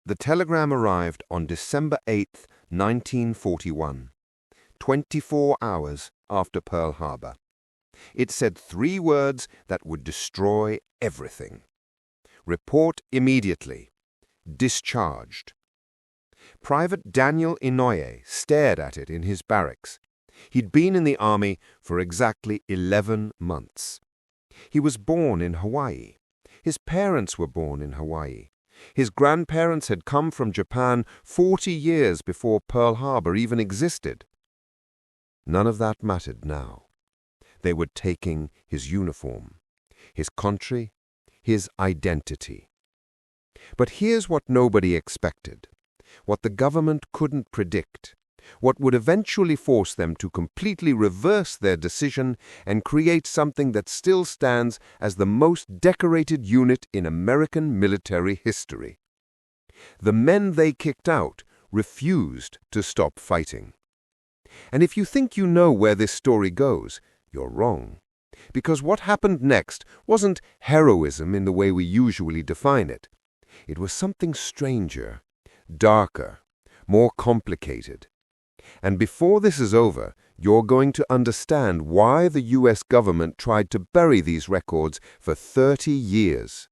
The telegram arrived on December 8, 1941, 24 hours after Pearl Harbor. It said 3 words that would destroy everything. Report immediately. Discharged. Private Daniel Inouye stared at it in his barracks. He'd been in the army for exactly 11 months. He was born in Hawaii. His parents were born in Hawaii. His grandparents had come from Japan 40 years before Pearl Harbor even existed. None of that mattered now. They were taking his uniform, his country, his identity. But here's what nobody expected, what the government couldn't predict, what would eventually force them to completely reverse their decision and create something that still stands as the most decorated unit in American military history. The men they kicked out refused to stop fighting. And if you think you know where this story goes, you're wrong. Because what happened next wasn't heroism in the way we usually define it. It was something stranger, darker, more complicated. And before this is over, you're going to understand why the U.S. government tried to bury these records for 30 years.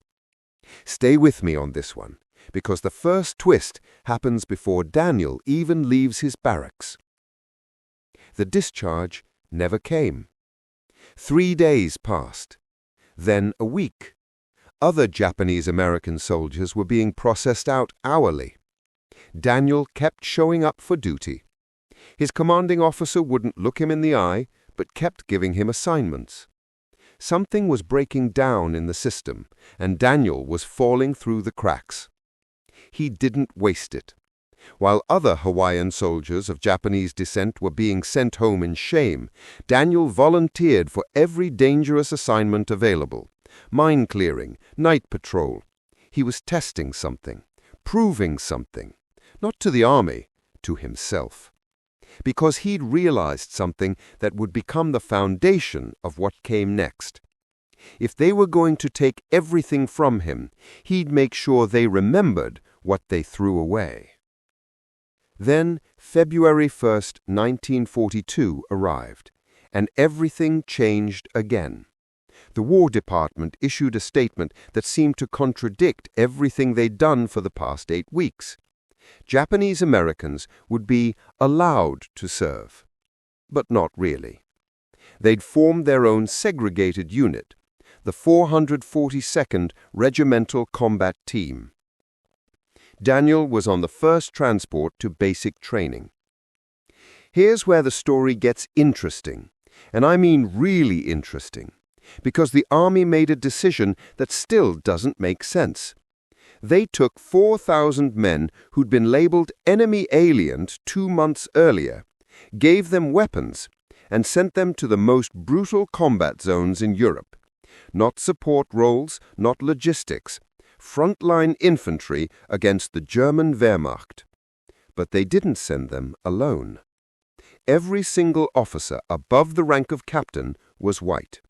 Stay with me on this one, because the first twist happens before Daniel even leaves his barracks. The discharge never came. 3 days passed. Then a week. Other Japanese-American soldiers were being processed out hourly. Daniel kept showing up for duty. His commanding officer wouldn't look him in the eye, but kept giving him assignments. Something was breaking down in the system, and Daniel was falling through the cracks. He didn't waste it. While other Hawaiian soldiers of Japanese descent were being sent home in shame, Daniel volunteered for every dangerous assignment available. Mine clearing, night patrol. He was testing something, proving something. Not to the army, to himself. Because he'd realized something that would become the foundation of what came next. If they were going to take everything from him, he'd make sure they remembered what they threw away. Then February 1st, 1942 arrived, and everything changed again. The War Department issued a statement that seemed to contradict everything they'd done for the past 8 weeks. Japanese Americans would be allowed to serve, but not really. They'd formed their own segregated unit, the 442nd Regimental Combat Team. Daniel was on the first transport to basic training. Here's where the story gets interesting, and I mean really interesting, because the Army made a decision that still doesn't make sense. They took 4,000 men who'd been labeled enemy alien 2 months earlier, gave them weapons, and sent them to the most brutal combat zones in Europe. Not support roles, not logistics, frontline infantry against the German Wehrmacht. But they didn't send them alone. Every single officer above the rank of captain was white.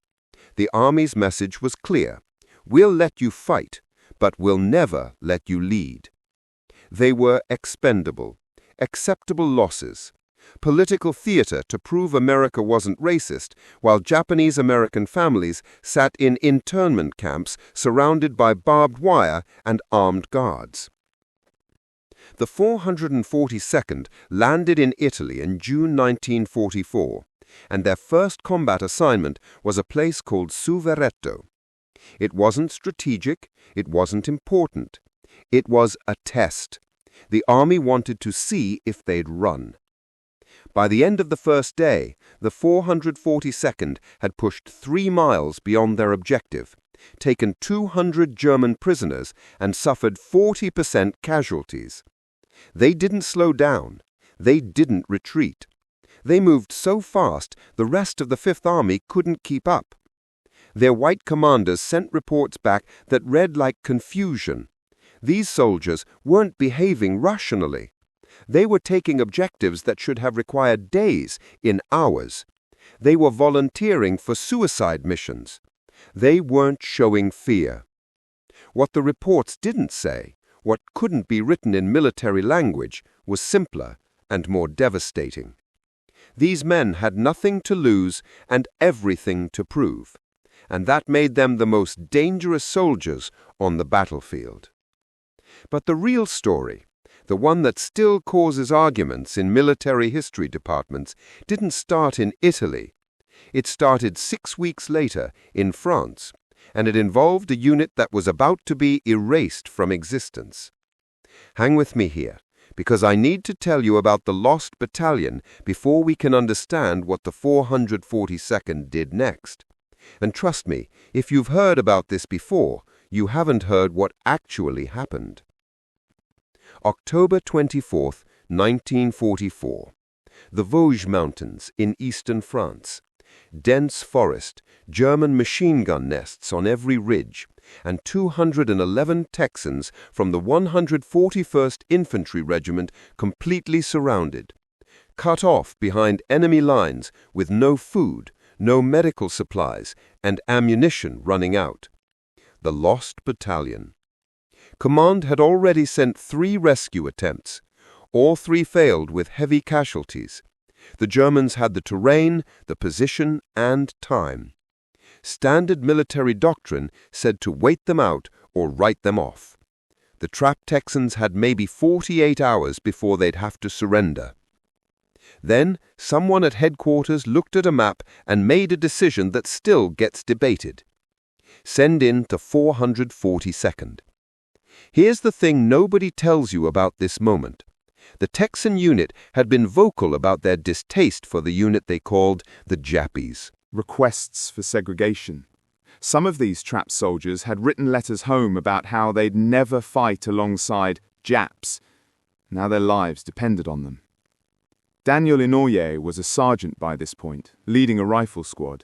The Army's message was clear. We'll let you fight, but we'll never let you lead. They were expendable, acceptable losses, political theater to prove America wasn't racist, while Japanese-American families sat in internment camps surrounded by barbed wire and armed guards. The 442nd landed in Italy in June 1944, and their first combat assignment was a place called Suveretto. It wasn't strategic, it wasn't important. It was a test. The Army wanted to see if they'd run. By the end of the first day, the 442nd had pushed 3 miles beyond their objective, taken 200 German prisoners, and suffered 40% casualties. They didn't slow down. They didn't retreat. They moved so fast the rest of the Fifth Army couldn't keep up. Their white commanders sent reports back that read like confusion. These soldiers weren't behaving rationally. They were taking objectives that should have required days in hours. They were volunteering for suicide missions. They weren't showing fear. What the reports didn't say What couldn't be written in military language was simpler and more devastating. These men had nothing to lose and everything to prove, and that made them the most dangerous soldiers on the battlefield. But the real story, the one that still causes arguments in military history departments, didn't start in Italy. It started 6 weeks later in France, and it involved a unit that was about to be erased from existence. Hang with me here, because I need to tell you about the Lost Battalion before we can understand what the 442nd did next. And trust me, if you've heard about this before, you haven't heard what actually happened. October 24th, 1944. The Vosges Mountains in eastern France. Dense forest, German machine gun nests on every ridge, and 211 Texans from the 141st Infantry Regiment completely surrounded. Cut off behind enemy lines with no food, no medical supplies, and ammunition running out. The Lost Battalion. Command had already sent 3 rescue attempts. All 3 failed with heavy casualties. The Germans had the terrain, the position, and time. Standard military doctrine said to wait them out or write them off. The trapped Texans had maybe 48 hours before they'd have to surrender. Then, someone at headquarters looked at a map and made a decision that still gets debated. Send in the 442nd. Here's the thing nobody tells you about this moment. The Texan unit had been vocal about their distaste for the unit they called the Jappies. Requests for segregation. Some of these trapped soldiers had written letters home about how they'd never fight alongside Japs. Now their lives depended on them. Daniel Inouye was a sergeant by this point, leading a rifle squad.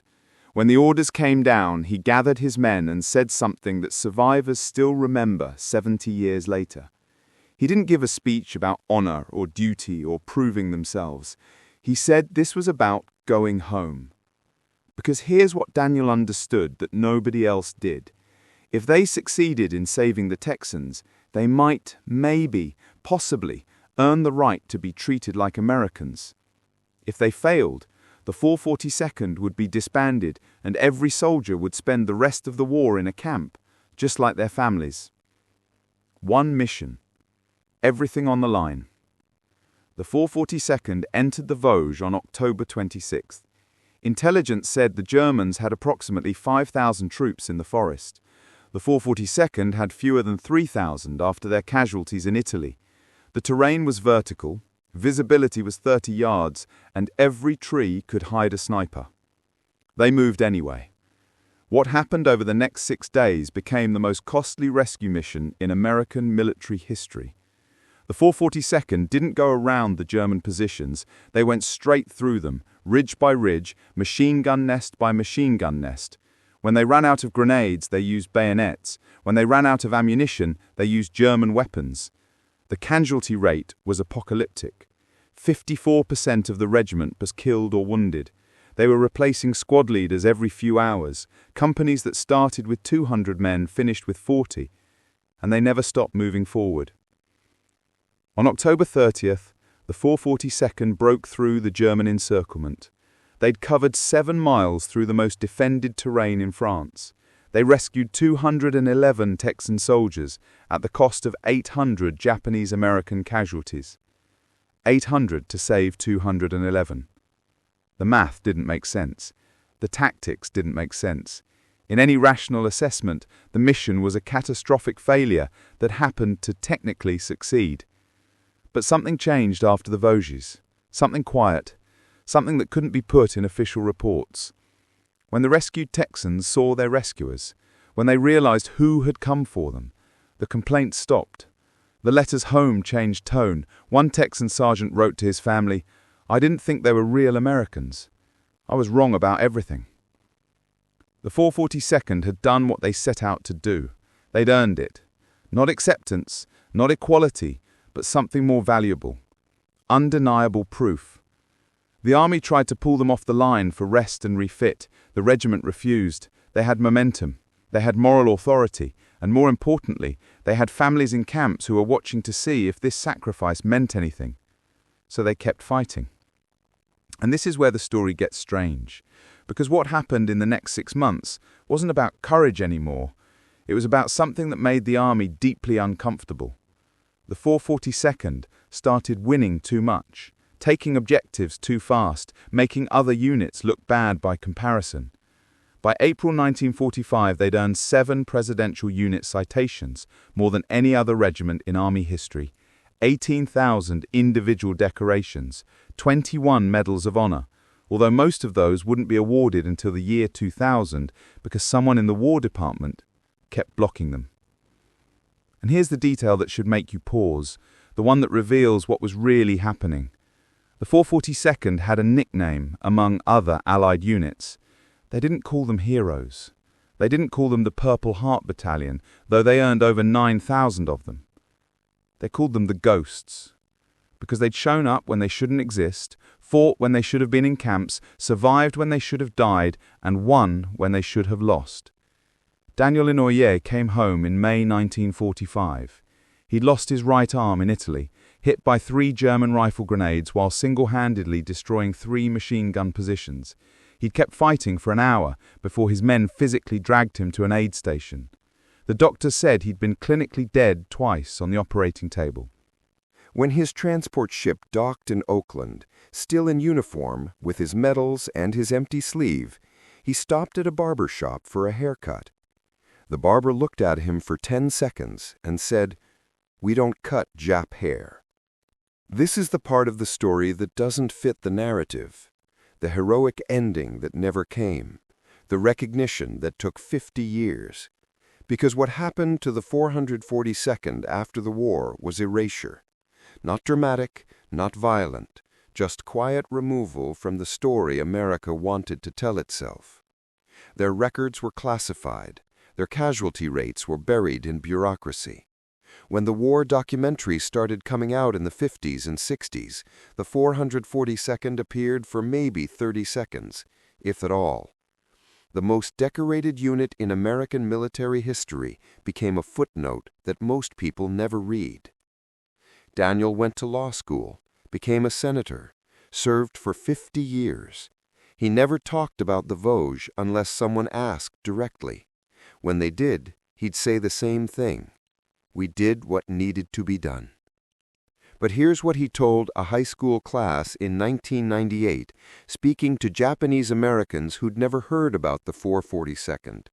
When the orders came down, he gathered his men and said something that survivors still remember 70 years later. He didn't give a speech about honor or duty or proving themselves. He said this was about going home. Because here's what Daniel understood that nobody else did. If they succeeded in saving the Texans, they might, maybe, possibly, earn the right to be treated like Americans. If they failed, the 442nd would be disbanded and every soldier would spend the rest of the war in a camp, just like their families. One mission. Everything on the line. The 442nd entered the Vosges on October 26th. Intelligence said the Germans had approximately 5,000 troops in the forest. The 442nd had fewer than 3,000 after their casualties in Italy. The terrain was vertical, visibility was 30 yards, and every tree could hide a sniper. They moved anyway. What happened over the next 6 days became the most costly rescue mission in American military history. The 442nd didn't go around the German positions, they went straight through them, ridge by ridge, machine gun nest by machine gun nest. When they ran out of grenades, they used bayonets. When they ran out of ammunition, they used German weapons. The casualty rate was apocalyptic. 54% of the regiment was killed or wounded. They were replacing squad leaders every few hours. Companies that started with 200 men finished with 40, and they never stopped moving forward. On October 30th, the 442nd broke through the German encirclement. They'd covered 7 miles through the most defended terrain in France. They rescued 211 Texan soldiers at the cost of 800 Japanese-American casualties. 800 to save 211. The math didn't make sense. The tactics didn't make sense. In any rational assessment, the mission was a catastrophic failure that happened to technically succeed. But something changed after the Vosges. Something quiet. Something that couldn't be put in official reports. When the rescued Texans saw their rescuers, when they realized who had come for them, the complaints stopped. The letters home changed tone. One Texan sergeant wrote to his family, "I didn't think they were real Americans. I was wrong about everything." The 442nd had done what they set out to do. They'd earned it. Not acceptance, not equality, but something more valuable. Undeniable proof. The army tried to pull them off the line for rest and refit. The regiment refused. They had momentum. They had moral authority. And more importantly, they had families in camps who were watching to see if this sacrifice meant anything. So they kept fighting. And this is where the story gets strange, because what happened in the next 6 months wasn't about courage anymore. It was about something that made the army deeply uncomfortable. The 442nd started winning too much, taking objectives too fast, making other units look bad by comparison. By April 1945, they'd earned 7 presidential unit citations, more than any other regiment in Army history, 18,000 individual decorations, 21 medals of honor, although most of those wouldn't be awarded until the year 2000 because someone in the War Department kept blocking them. And here's the detail that should make you pause, the one that reveals what was really happening. The 442nd had a nickname among other Allied units. They didn't call them heroes. They didn't call them the Purple Heart Battalion, though they earned over 9,000 of them. They called them the Ghosts, because they'd shown up when they shouldn't exist, fought when they should have been in camps, survived when they should have died, and won when they should have lost. Daniel Inouye came home in May 1945. He'd lost his right arm in Italy, hit by 3 German rifle grenades while single-handedly destroying 3 machine gun positions. He'd kept fighting for an hour before his men physically dragged him to an aid station. The doctor said he'd been clinically dead twice on the operating table. When his transport ship docked in Oakland, still in uniform, with his medals and his empty sleeve, he stopped at a barber shop for a haircut. The barber looked at him for 10 seconds and said, "We don't cut Jap hair." This is the part of the story that doesn't fit the narrative, the heroic ending that never came, the recognition that took 50 years. Because what happened to the 442nd after the war was erasure. Not dramatic, not violent, just quiet removal from the story America wanted to tell itself. Their records were classified, their casualty rates were buried in bureaucracy. When the war documentaries started coming out in the 50s and 60s, the 442nd appeared for maybe 30 seconds, if at all. The most decorated unit in American military history became a footnote that most people never read. Daniel went to law school, became a senator, served for 50 years. He never talked about the Vosges unless someone asked directly. When they did, he'd say the same thing. We did what needed to be done. But here's what he told a high school class in 1998, speaking to Japanese Americans who'd never heard about the 442nd.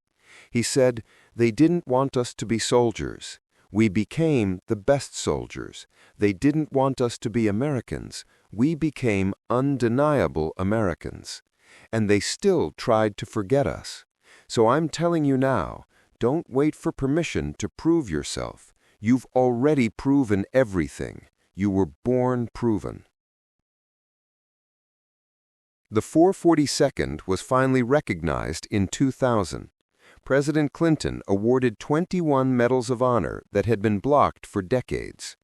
He said, "They didn't want us to be soldiers. We became the best soldiers. They didn't want us to be Americans. We became undeniable Americans. And they still tried to forget us. So I'm telling you now, don't wait for permission to prove yourself. You've already proven everything. You were born proven." The 442nd was finally recognized in 2000. President Clinton awarded 21 medals of honor that had been blocked for decades.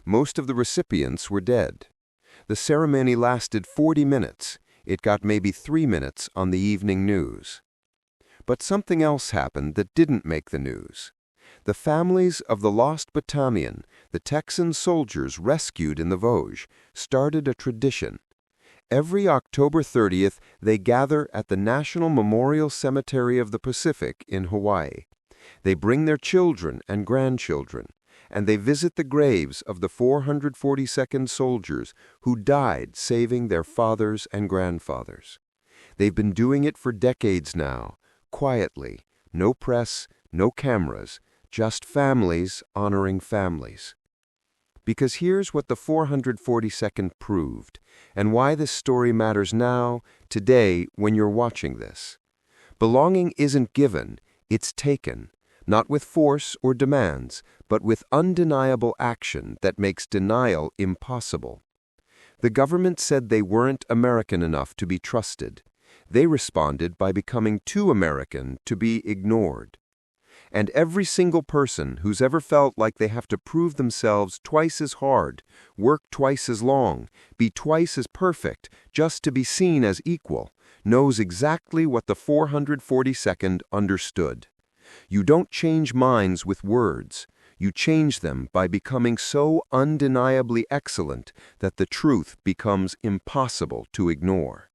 Most of the recipients were dead. The ceremony lasted 40 minutes. It got maybe 3 minutes on the evening news. But something else happened that didn't make the news. The families of the lost battalion, the Texan soldiers rescued in the Vosges, started a tradition. Every October 30th, they gather at the National Memorial Cemetery of the Pacific in Hawaii. They bring their children and grandchildren, and they visit the graves of the 442nd soldiers who died saving their fathers and grandfathers. They've been doing it for decades now, quietly, no press, no cameras, just families honoring families. Because here's what the 442nd proved, and why this story matters now, today, when you're watching this. Belonging isn't given, it's taken, not with force or demands, but with undeniable action that makes denial impossible. The government said they weren't American enough to be trusted. They responded by becoming too American to be ignored. And every single person who's ever felt like they have to prove themselves twice as hard, work twice as long, be twice as perfect, just to be seen as equal, knows exactly what the 442nd understood. You don't change minds with words. You change them by becoming so undeniably excellent that the truth becomes impossible to ignore.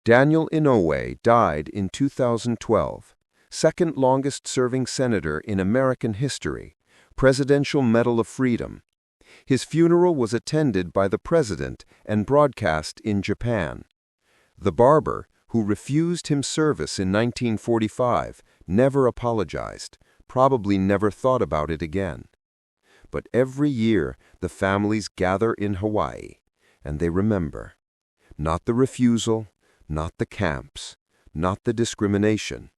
Daniel Inouye died in 2012, second longest-serving senator in American history, Presidential Medal of Freedom. His funeral was attended by the president and broadcast in Japan. The barber, who refused him service in 1945, never apologized, probably never thought about it again. But every year the families gather in Hawaii, and they remember. Not the refusal, not the camps, not the discrimination.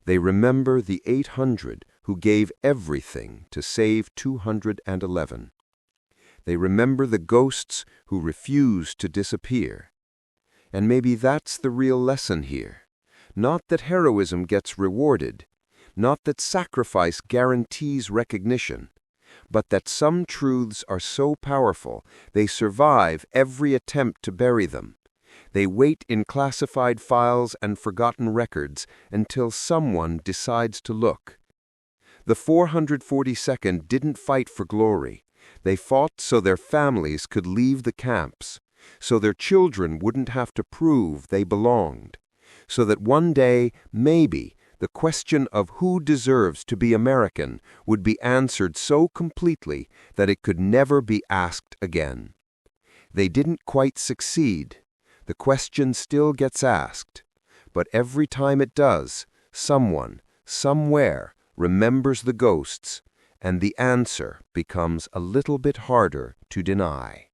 They remember the 800 who gave everything to save 211. They remember the ghosts who refused to disappear. And maybe that's the real lesson here. Not that heroism gets rewarded, not that sacrifice guarantees recognition, but that some truths are so powerful they survive every attempt to bury them. They wait in classified files and forgotten records until someone decides to look. The 442nd didn't fight for glory. They fought so their families could leave the camps, so their children wouldn't have to prove they belonged, so that one day, maybe, the question of who deserves to be American would be answered so completely that it could never be asked again. They didn't quite succeed. The question still gets asked, but every time it does, someone, somewhere, remembers the ghosts, and the answer becomes a little bit harder to deny.